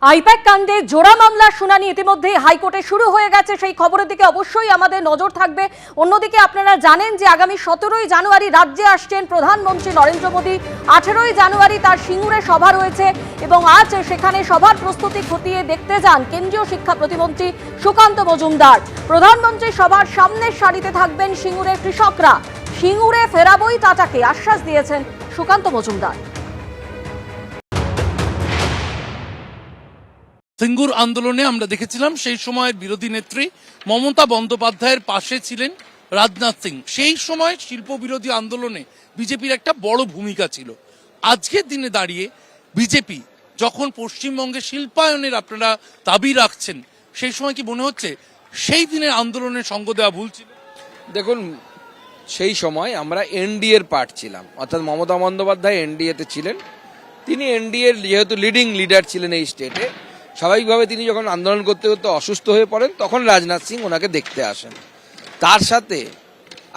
I-PAC কাণ্ডে জোড়া মামলার শুনানি ইতিমধ্যে হাইকোর্টে শুরু হয়ে গেছে। সেই খবরের দিকে অবশ্যই আমাদের নজর থাকবে। অন্যদিকে আপনারা জানেন যে আগামী 17ই জানুয়ারি রাজ্যে আসছেন প্রধানমন্ত্রী নরেন্দ্র মোদী। 18ই জানুয়ারি তার সিঙ্গুরে সভা রয়েছে এবং আজ সেখানে সভার প্রস্তুতি খতিয়ে দেখতে যান কেন্দ্রীয় শিক্ষা প্রতিমন্ত্রী সুকান্ত মজুমদার। প্রধানমন্ত্রী সভার সামনের সারিতে থাকবেন সিঙ্গুরের কৃষকরা। সিঙ্গুরে ফেরাবই টাটাকে আশ্বাস দিয়েছেন সুকান্ত মজুমদার। সিঙ্গুর আন্দোলনে আমরা দেখেছিলাম সেই সময়ের বিরোধী নেত্রী মমতা বন্দ্যোপাধ্যায়ের পাশে ছিলেন রাজনাথ সিং। সেই সময় শিল্প বিরোধী আন্দোলনে বিজেপির একটা বড় ভূমিকা ছিল। আজকের দিনে দাঁড়িয়ে বিজেপি যখন পশ্চিমবঙ্গে শিল্পায়নের আপনারা দাবি রাখছেন, সেই সময় কি মনে হচ্ছে সেই দিনের আন্দোলনের সঙ্গ দেওয়া ভুল ছিল? দেখুন, সেই সময় আমরা এনডিএর পার্ট ছিলাম, অর্থাৎ মমতা বন্দ্যোপাধ্যায় এনডিএতে ছিলেন। তিনি এনডিএর যেহেতু লিডিং লিডার ছিলেন এই স্টেটে, স্বাভাবিকভাবে তিনি যখন আন্দোলন করতে করতে অসুস্থ হয়ে পড়েন তখন রাজনাথ সিং ওনাকে দেখতে আসেন। তার সাথে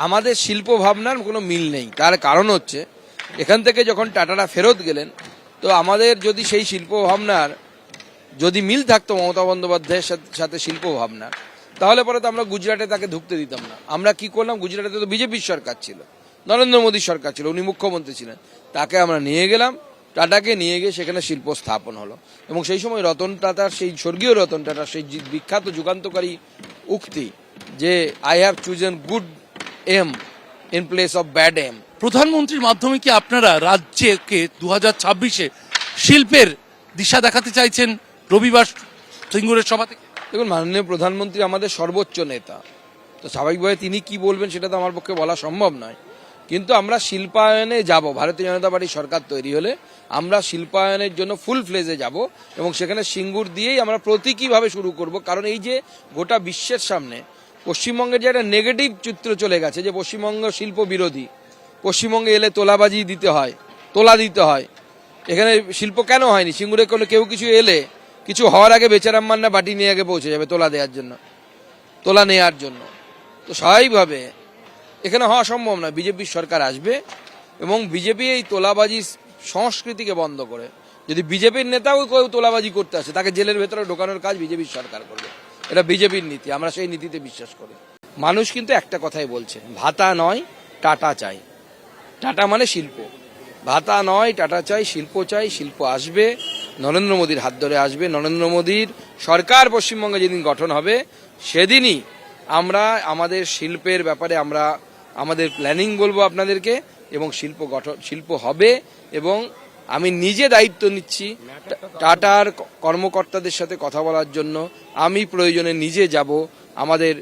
আমাদের শিল্প ভাবনার কোনো মিল নেই। তার কারণ হচ্ছে এখান থেকে যখন টাটারা ফেরত গেলেন, তো আমাদের যদি সেই শিল্প ভাবনার যদি মিল থাকতো মমতা বন্দ্যোপাধ্যায়ের সাথে শিল্প ভাবনার, তাহলে পরে তো আমরা গুজরাটে তাকে ঢুকতে দিতাম না। আমরা কি করলাম, গুজরাটে তো বিজেপির সরকার ছিল, নরেন্দ্র মোদীর সরকার ছিল, উনি মুখ্যমন্ত্রী ছিলেন, তাকে আমরা নিয়ে গেলাম, টাটাকে নিয়ে গিয়ে সেখানে শিল্প স্থাপন হলো। এবং সেই সময় রতন টাটার, সেই স্বর্গীয় রতন টাটার সেই বিখ্যাত যুগান্তকারী উক্তি যে I have chosen good M in place of bad M. প্রধানমন্ত্রীর মাধ্যমে কি আপনারা রাজ্যকে 2026-এ শিল্পের দিশা দেখাতে চাইছেন রবিবার সিঙ্গুরের সভা থেকে? দেখুন, মাননীয় প্রধানমন্ত্রী আমাদের সর্বোচ্চ নেতা, তো স্বাভাবিকভাবে তিনি কি বলবেন সেটা তো আমার পক্ষে বলা সম্ভব নয়। কিন্তু আমরা শিল্পায়নে যাব, ভারতীয় জনতা পার্টির সরকার তৈরি হলে আমরা শিল্পায়নের জন্য ফুল ফ্লেজে যাব এবং সেখানে সিঙ্গুর দিয়েই আমরা প্রতীকীভাবে শুরু করব। কারণ এই যে গোটা বিশ্বের সামনে পশ্চিমবঙ্গের যে একটা নেগেটিভ চিত্র চলে গেছে যে পশ্চিমবঙ্গ শিল্প বিরোধী, পশ্চিমবঙ্গে এলে তোলাবাজি দিতে হয়, তোলা দিতে হয়। এখানে শিল্প কেন হয়নি? সিঙ্গুরে কোনো কেউ কিছু এলে কিছু হওয়ার আগে বেচারাম মান্না বাটি নিয়ে আগে পৌঁছে যাবে তোলা দেওয়ার জন্য, তোলা নেওয়ার জন্য। তো স্বাভাবিকভাবে এখানে হওয়া সম্ভব না। বিজেপির সরকার আসবে এবং বিজেপি এই তোলাবাজি সংস্কৃতিকে বন্ধ করে, যদি বিজেপির নেতাও কেউ তোলাবাজি করতে আসে তাকে জেলের ভেতরে ঢোকানোর কাজ বিজেপির সরকার করবে। এটা বিজেপির নীতি, আমরা সেই নীতিতে বিশ্বাস করি। মানুষ কিন্তু একটা কথাই বলছে, ভাতা নয় টাটা চাই। টাটা মানে শিল্প, ভাতা নয় টাটা চাই, শিল্প চাই। শিল্প আসবে, নরেন্দ্র মোদীর হাত ধরে আসবে। নরেন্দ্র মোদীর সরকার পশ্চিমবঙ্গে যেদিন গঠন হবে সেদিনই আমরা আমাদের শিল্পের ব্যাপারে আমরা আমাদের প্ল্যানিং বলবো আপনাদেরকে, এবং শিল্প হবে। এবং আমি নিজে দায়িত্ব নিচ্ছি টাটার কর্মকর্তাদের সাথে কথা বলার জন্য। আমি প্রয়োজনে নিজে যাব, আমাদের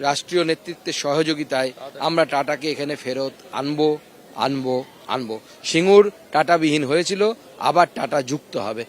রাষ্ট্রীয় নেতৃত্বের সহযোগিতায় আমরা টাটাকে এখানে ফেরত আনবো। সিঙ্গুর টাটাবিহীন হয়েছিল, আবার টাটা যুক্ত হবে।